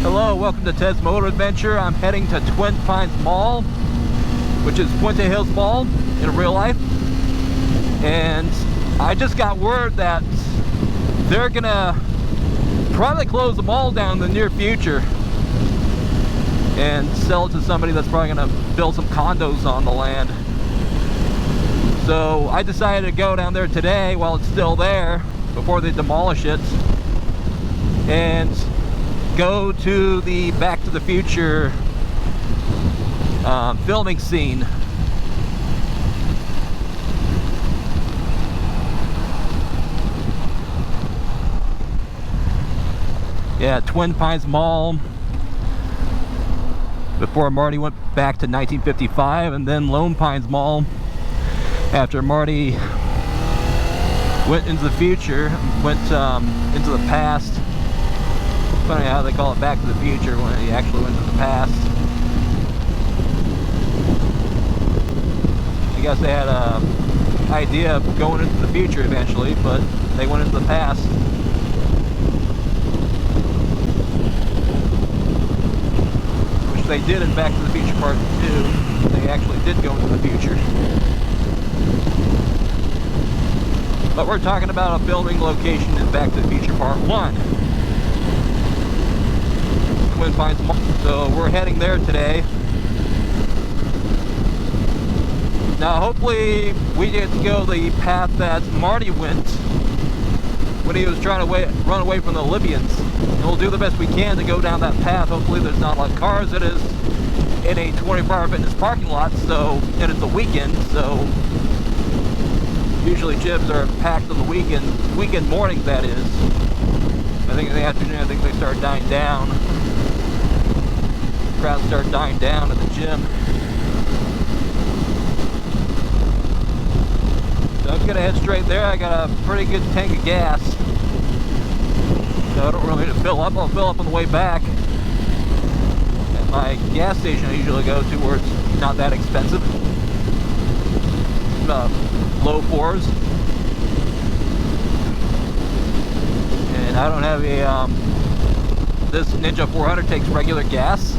Hello, welcome to Ted's Motor Adventure. I'm heading to Puente Hills Mall, which is Puente Hills Mall in real life. And I just got word that they're gonna probably close the mall down in the near future and sell it to somebody that's probably gonna build some condos on the land. So I decided to go down there today while it's still there, before they demolish it, and go to the Back to the Future filming scene. Yeah, Puente Hills Mall, before Marty went back to 1955, and then Lone Pines Mall after Marty went into the future, went into the past. Funny how they call it Back to the Future when he actually went into the past. I guess they had a idea of going into the future eventually, but they went into the past. Which they did in Back to the Future Part 2. They actually did go into the future. But we're talking about a filming location in Back to the Future Part 1. Puente Hills Mall. So we're heading there today. Now hopefully we get to go the path that Marty went when he was trying to run away from the Libyans. And we'll do the best we can to go down that path. Hopefully there's not a lot of cars. It is in a 24-hour fitness parking lot, and it's a weekend, so usually gyms are packed on the weekend mornings, that is. I think in the afternoon, they start dying down. Crowds start dying down at the gym. So I'm gonna head straight there. I got a pretty good tank of gas, so I don't really need to fill up. I'll fill up on the way back at my gas station I usually go to, where it's not that expensive. Low fours. And I don't have a this Ninja 400 takes regular gas.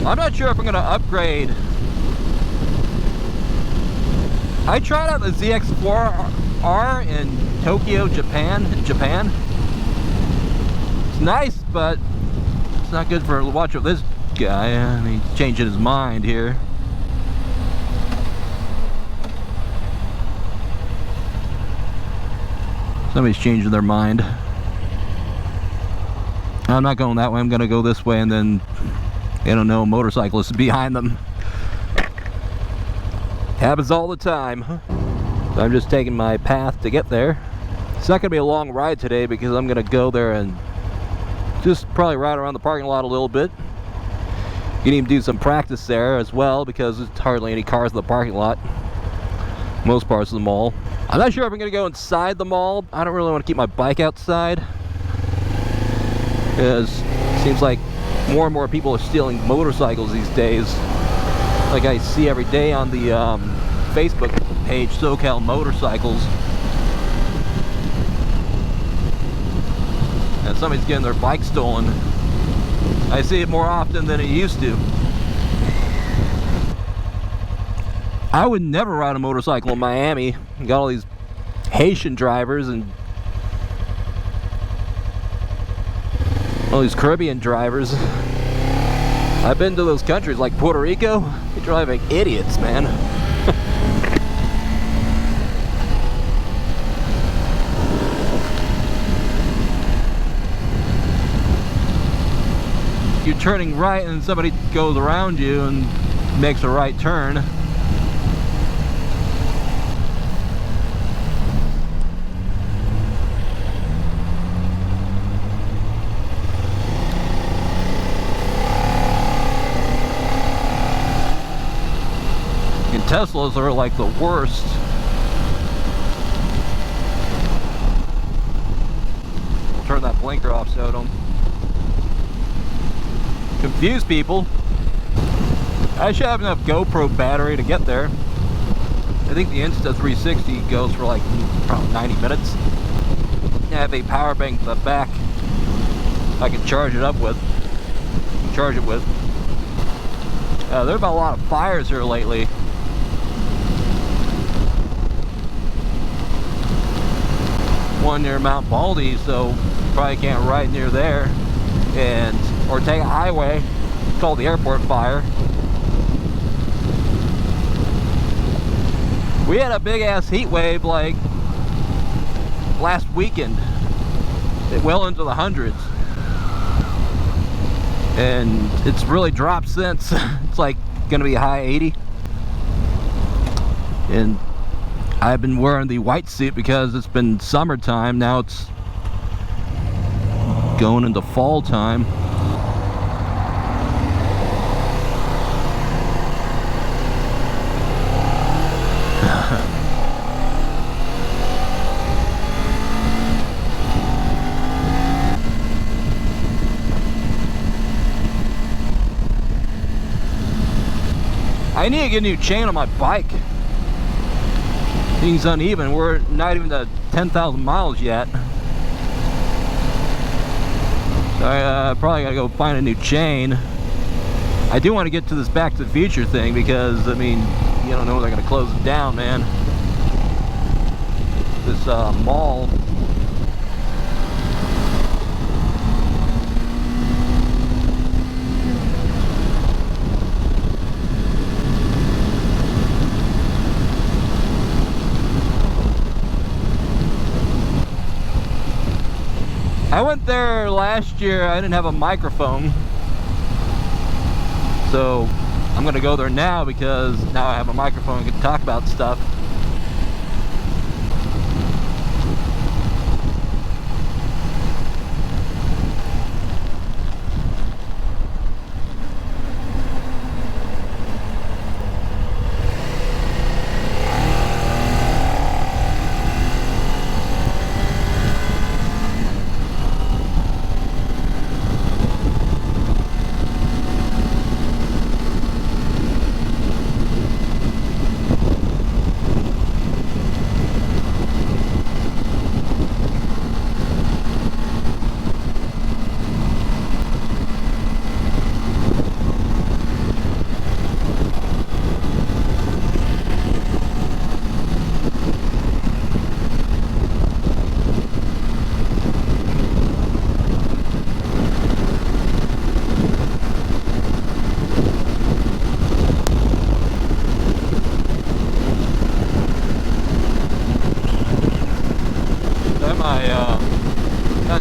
I'm not sure if I'm going to upgrade. I tried out the ZX4R in Tokyo, Japan. It's nice, but it's not good for watch of this guy. He's changing his mind here. Somebody's changing their mind. I'm not going that way. I'm going to go this way, and then they don't know a motorcyclist is behind them. Happens all the time. So I'm just taking my path to get there. It's not going to be a long ride today because I'm going to go there and just probably ride around the parking lot a little bit. You can even do some practice there as well because there's hardly any cars in the parking lot. Most parts of the mall. I'm not sure if I'm going to go inside the mall. I don't really want to keep my bike outside, because it seems like more and more people are stealing motorcycles these days. Like I see every day on the Facebook page, SoCal Motorcycles. And somebody's getting their bike stolen. I see it more often than it used to. I would never ride a motorcycle in Miami. You got all these Haitian drivers and all these Caribbean drivers. I've been to those countries like Puerto Rico. They drive like idiots, man. You're turning right and somebody goes around you and makes a right turn. Teslas are like the worst. I'll turn that blinker off so I don't confuse people. I should have enough GoPro battery to get there. I think the Insta360 goes for like probably 90 minutes. I have a power bank in the back I can charge it up with. Charge it with. There have been a lot of fires here lately. One near Mount Baldy, so probably can't ride near there. And Ortega Highway, it's called the airport fire. We had a big ass heat wave like last weekend, well into the hundreds, and it's really dropped since. It's like gonna be a high 80, and I've been wearing the white suit because it's been summertime. Now it's going into fall time. I need to get a new chain on my bike. Things uneven. We're not even to 10,000 miles yet. So I probably gotta go find a new chain. I do want to get to this Back to the Future thing because, I mean, you don't know when they're gonna close it down, man. This mall. I went there last year. I didn't have a microphone, so I'm gonna go there now because now I have a microphone and can talk about stuff.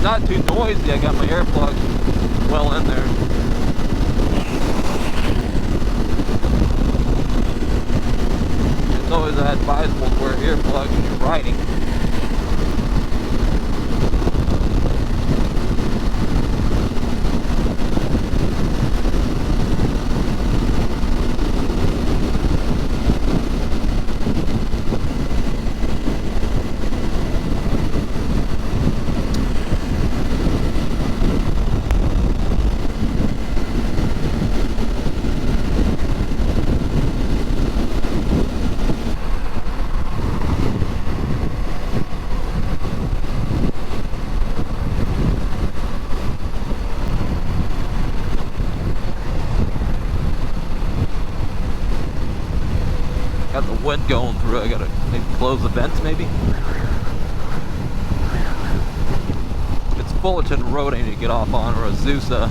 Not too noisy. I got my earplugs well in there. It's always advisable to wear earplugs when you're riding. Got the wind going through. I gotta maybe close the vents, maybe. It's Fullerton Road I need to get off on, or Azusa.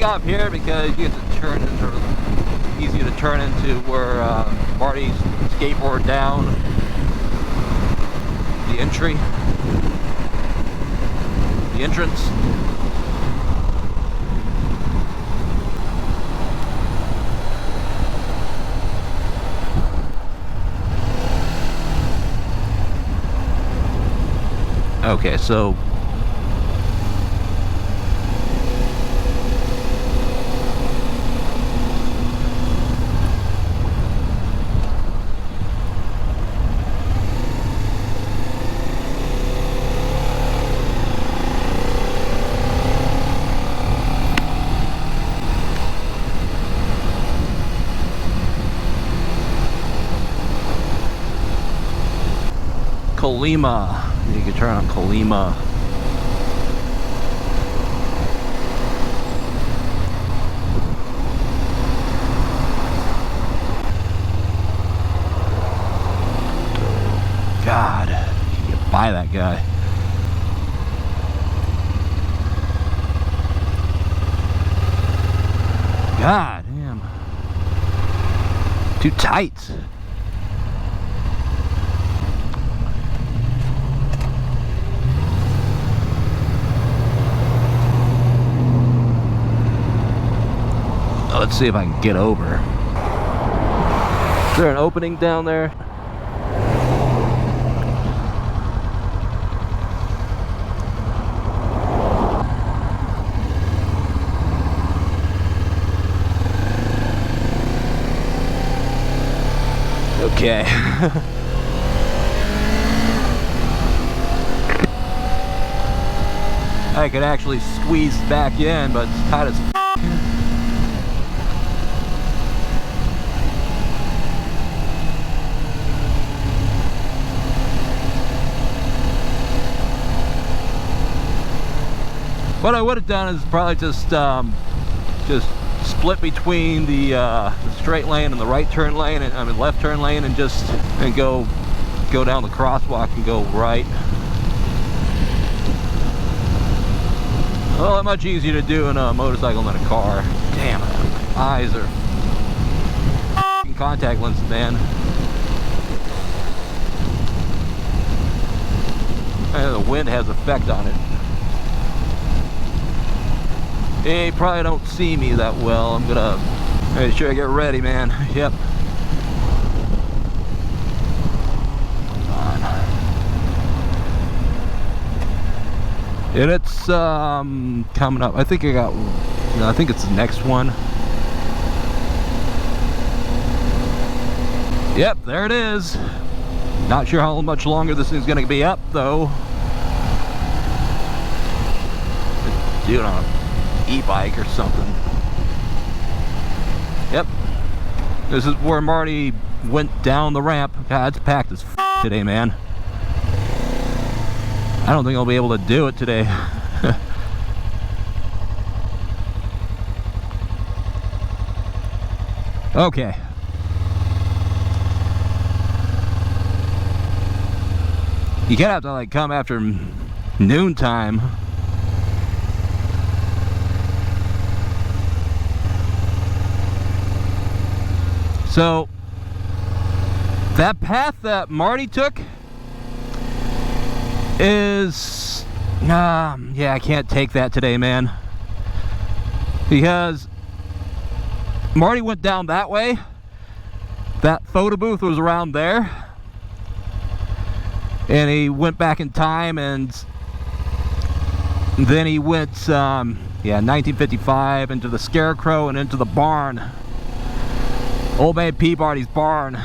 take off here because you get to turn into, easy to turn into where Marty's skateboard down the entry, the entrance. Okay, so Colima. You can turn on Colima. God, you can buy that guy. God damn. Too tight. Let's see if I can get over. Is there an opening down there? Okay. I could actually squeeze back in, but it's tight as f***. What I would have done is probably just split between the straight lane and the right turn lane, and I mean left turn lane, and go down the crosswalk and go right. Well, much easier to do in a motorcycle than a car. Damn it, my eyes are f***ing contact lenses, man. And the wind has effect on it. Hey, you probably don't see me that well. I'm gonna make sure I get ready, man. Yep. Hold on. And it's coming up. I think I think it's the next one. Yep, there it is. Not sure how much longer this thing's gonna be up though. Dude, on a e-bike or something. Yep. This is where Marty went down the ramp. God, it's packed as f today, man. I don't think I'll be able to do it today. Okay. You gotta have to like come after noontime. So, that path that Marty took is, yeah, I can't take that today, man. Because Marty went down that way. That photo booth was around there. And he went back in time, and then he went, yeah, 1955 into the Scarecrow and into the barn. Old Man Peabody's barn.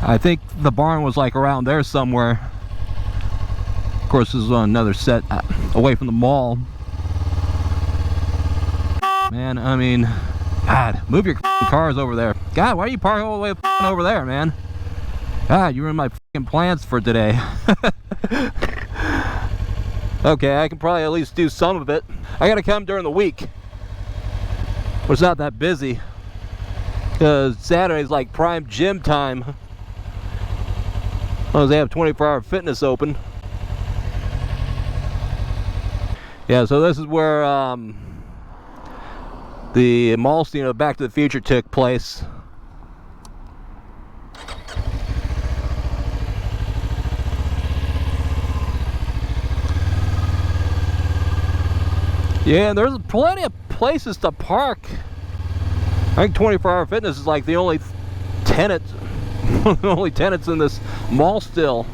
I think the barn was like around there somewhere. Of course, this is on another set away from the mall. Man, I mean, God, move your cars over there. God, why are you parking all the way over there, man? God, you ruined my plans for today. Okay, I can probably at least do some of it. I gotta come during the week, where it's not that busy, because Saturday's like prime gym time. As long as they have 24-hour fitness open. Yeah, so this is where the mall scene of Back to the Future took place. Yeah, and there's plenty of places to park. I think 24 Hour Fitness is like the only tenant, one of the only tenants in this mall still.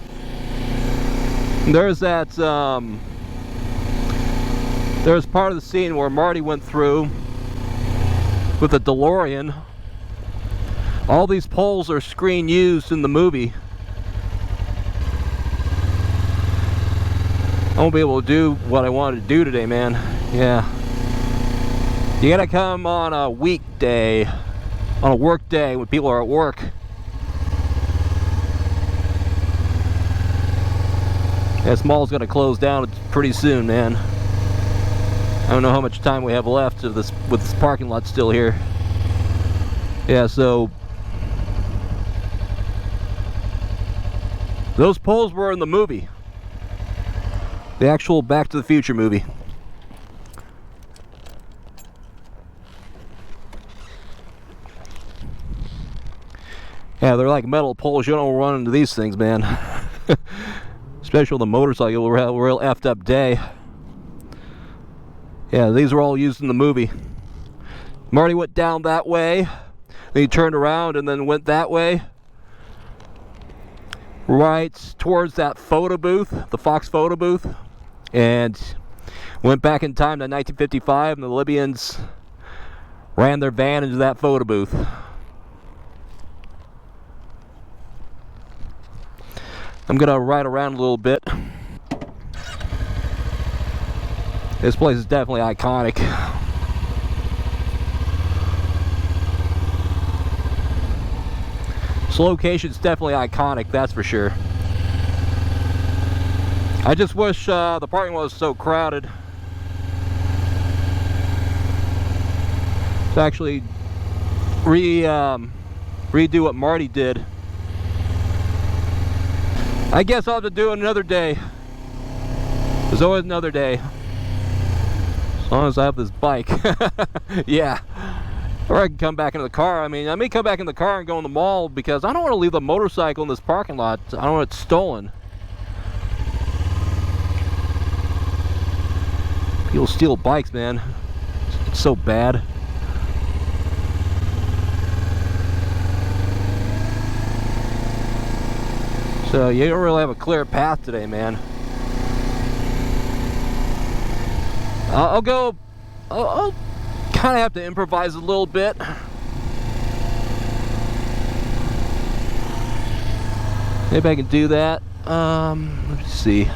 And there's that, there's part of the scene where Marty went through with a DeLorean. All these poles are screen used in the movie. I won't be able to do what I wanted to do today, man. Yeah. You gotta come on a weekday, on a work day when people are at work. This mall's gonna close down pretty soon, man. I don't know how much time we have left of this with this parking lot still here. Yeah, so those poles were in the movie. The actual Back to the Future movie. Yeah, they're like metal poles. You don't run into these things, man. Especially with a motorcycle, we're a real effed up day. Yeah, these were all used in the movie. Marty went down that way, then he turned around and then went that way. Right towards that photo booth, the Fox photo booth. And went back in time to 1955, and the Libyans ran their van into that photo booth. I'm gonna ride around a little bit. This place is definitely iconic. This location's definitely iconic, that's for sure. I just wish the parking lot was so crowded to actually redo what Marty did. I guess I'll have to do it another day. There's always another day. As long as I have this bike. Yeah. Or I can come back into the car. I may come back in the car and go in the mall because I don't want to leave the motorcycle in this parking lot. I don't want it stolen. People steal bikes, man. It's so bad. So you don't really have a clear path today, man. I'll kind of have to improvise a little bit. Maybe I can do that. Let me see.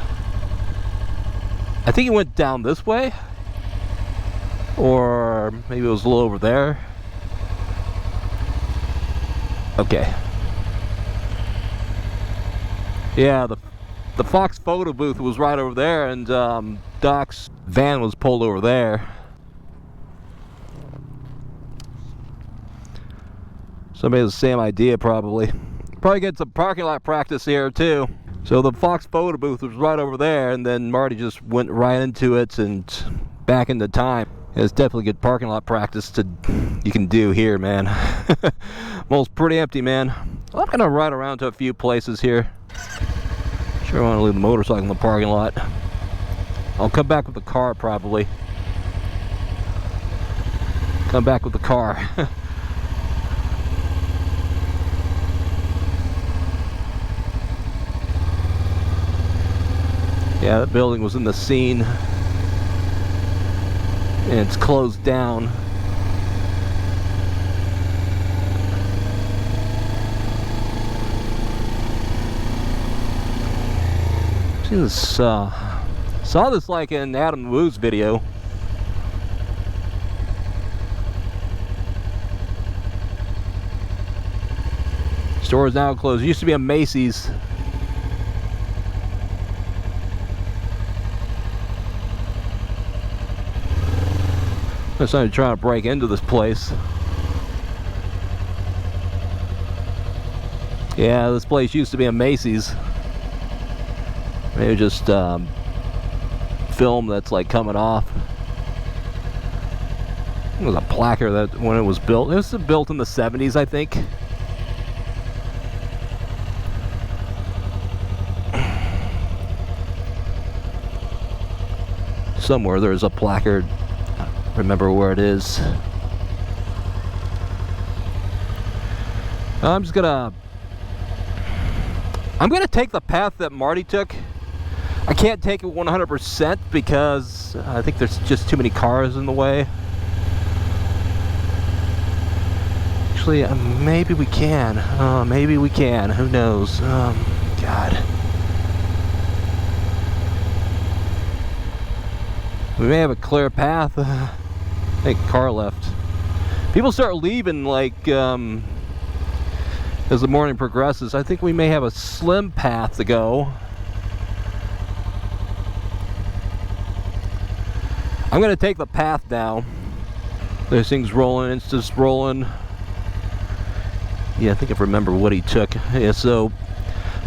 I think it went down this way, or maybe it was a little over there. Okay. Yeah, the Fox photo booth was right over there, and Doc's van was pulled over there. Somebody has the same idea, probably. Probably get some parking lot practice here too. So the Fox photo booth was right over there, and then Marty just went right into it and back into time. It's definitely good parking lot practice you can do here, man. Mall's pretty empty, man. I'm gonna ride around to a few places here. Sure, I want to leave the motorcycle in the parking lot. I'll come back with the car, probably. Come back with the car. Yeah, that building was in the scene, and it's closed down. See this, saw this like in Adam Woo's video. Store is now closed. It used to be a Macy's. I decided to try to break into this place. Yeah, this place used to be a Macy's. Maybe just film that's like coming off. It was a placard that when it was built. It was built in the 70s, I think. Somewhere there's a placard. I don't remember where it is. I'm gonna take the path that Marty took. I can't take it 100% because I think there's just too many cars in the way. Actually, maybe we can. Maybe we can. Who knows? God. We may have a clear path. I think car left. People start leaving like as the morning progresses. I think we may have a slim path to go. I'm gonna take the path now. This thing's rolling, it's just rolling. Yeah, I think I remember what he took. Yeah, so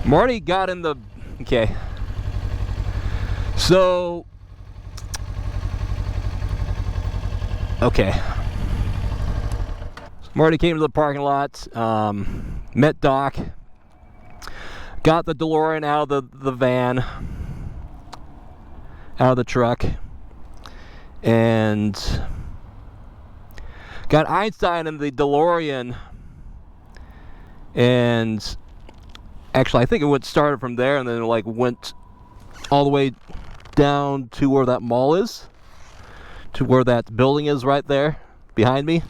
Marty got in the, okay. So, okay. Marty came to the parking lot, met Doc, got the DeLorean out of the van, out of the truck, and got Einstein in the DeLorean. And actually, I think it started from there and then like went all the way down to where that mall is, to where that building is right there behind me,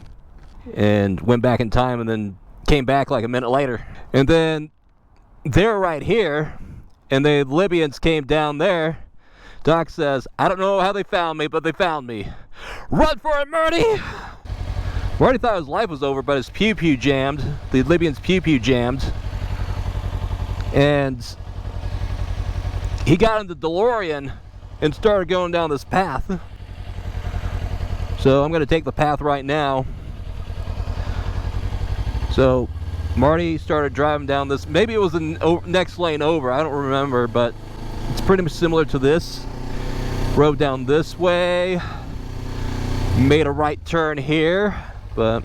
and went back in time and then came back like a minute later. And then they're right here, and the Libyans came down there. Doc says, I don't know how they found me, but they found me. Run for it, Marty! Marty thought his life was over, but his pew-pew jammed. The Libyans' pew-pew jammed. And he got in the DeLorean and started going down this path. So I'm going to take the path right now. So Marty started driving down this. Maybe it was the next lane over. I don't remember, but it's pretty much similar to this. Rode down this way. Made a right turn here. But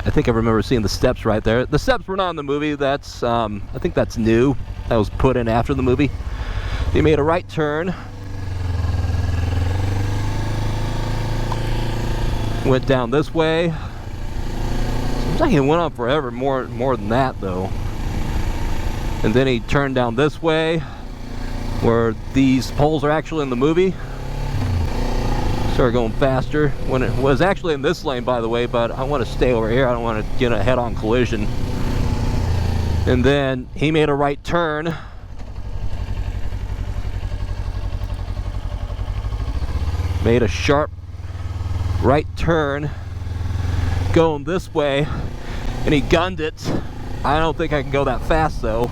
I think I remember seeing the steps right there. The steps were not in the movie. That's I think that's new. That was put in after the movie. He made a right turn. Went down this way. Seems like it went on forever. More than that though. And then he turned down this way, where these poles are actually in the movie. Started going faster when it was actually in this lane, by the way, but I want to stay over here. I don't want to get a head-on collision. And then he made a right turn. Made a sharp right turn going this way, and he gunned it. I don't think I can go that fast though.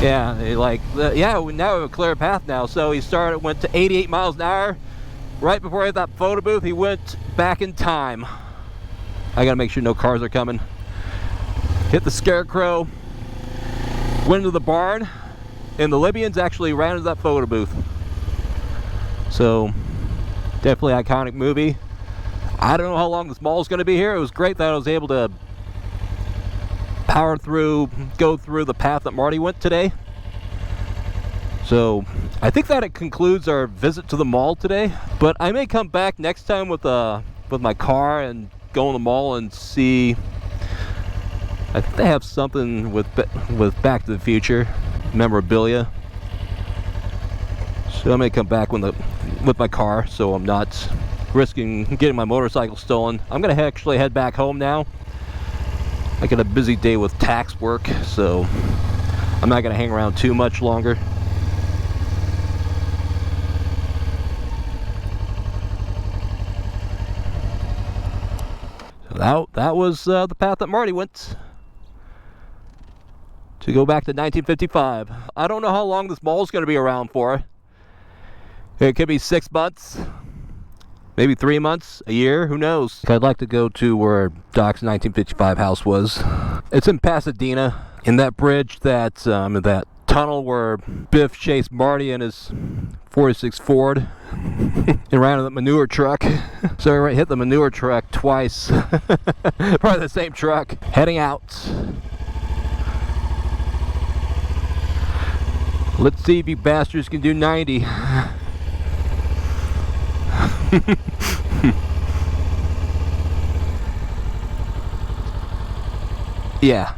Yeah, now we have a clear path now. So he went to 88 miles an hour. Right before I hit that photo booth, he went back in time. I gotta make sure no cars are coming. Hit the Scarecrow, went into the barn, and the Libyans actually ran into that photo booth. So, definitely iconic movie. I don't know how long this mall is gonna be here. It was great that I was able to go through the path that Marty went today. So I think that it concludes our visit to the mall today, but I may come back next time with my car and go in the mall and see. I think they have something with Back to the Future memorabilia. So I may come back with my car, so I'm not risking getting my motorcycle stolen. I'm gonna actually head back home now. I got a busy day with tax work, so I'm not gonna hang around too much longer. That was the path that Marty went to go back to 1955. I don't know how long this mall is going to be around for. It could be 6 months, maybe 3 months, a year, who knows. I'd like to go to where Doc's 1955 house was. It's in Pasadena, in that bridge that tunnel where Biff chased Marty in his 46 Ford and ran into the manure truck. So he hit the manure truck twice. Probably the same truck. Heading out. Let's see if you bastards can do 90. Yeah.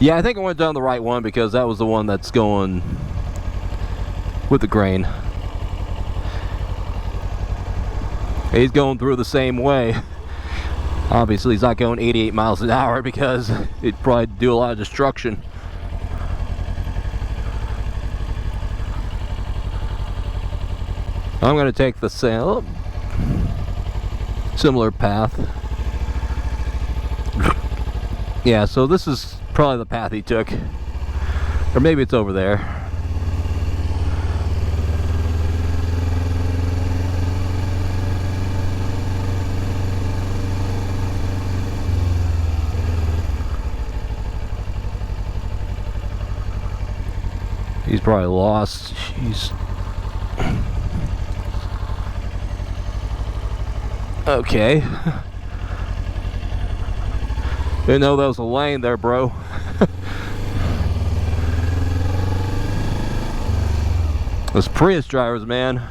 Yeah, I think I went down the right one because that was the one that's going with the grain. He's going through the same way. Obviously, he's not going 88 miles an hour because it'd probably do a lot of destruction. I'm going to take the similar path. Yeah, so this is probably the path he took. Or maybe it's over there. He's probably lost. Jeez. Okay. Didn't know there was a lane there, bro. Those Prius drivers, man.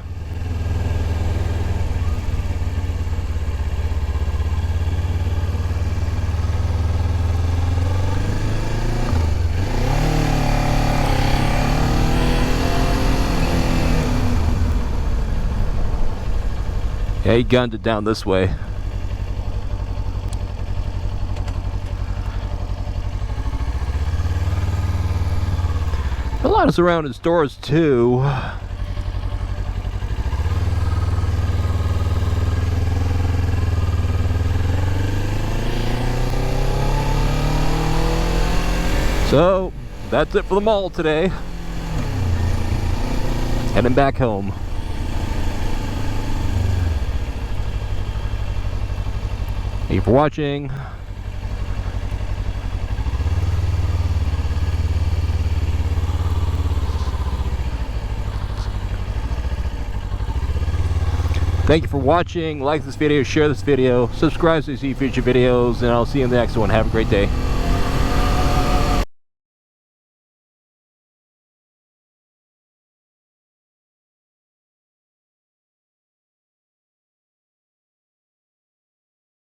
Yeah, he gunned it down this way. A lot of surrounding stores too. So, that's it for the mall today. Heading back home. Thank you for watching. Thank you for watching. Like this video, share this video, subscribe so you see future videos, and I'll see you in the next one. Have a great day.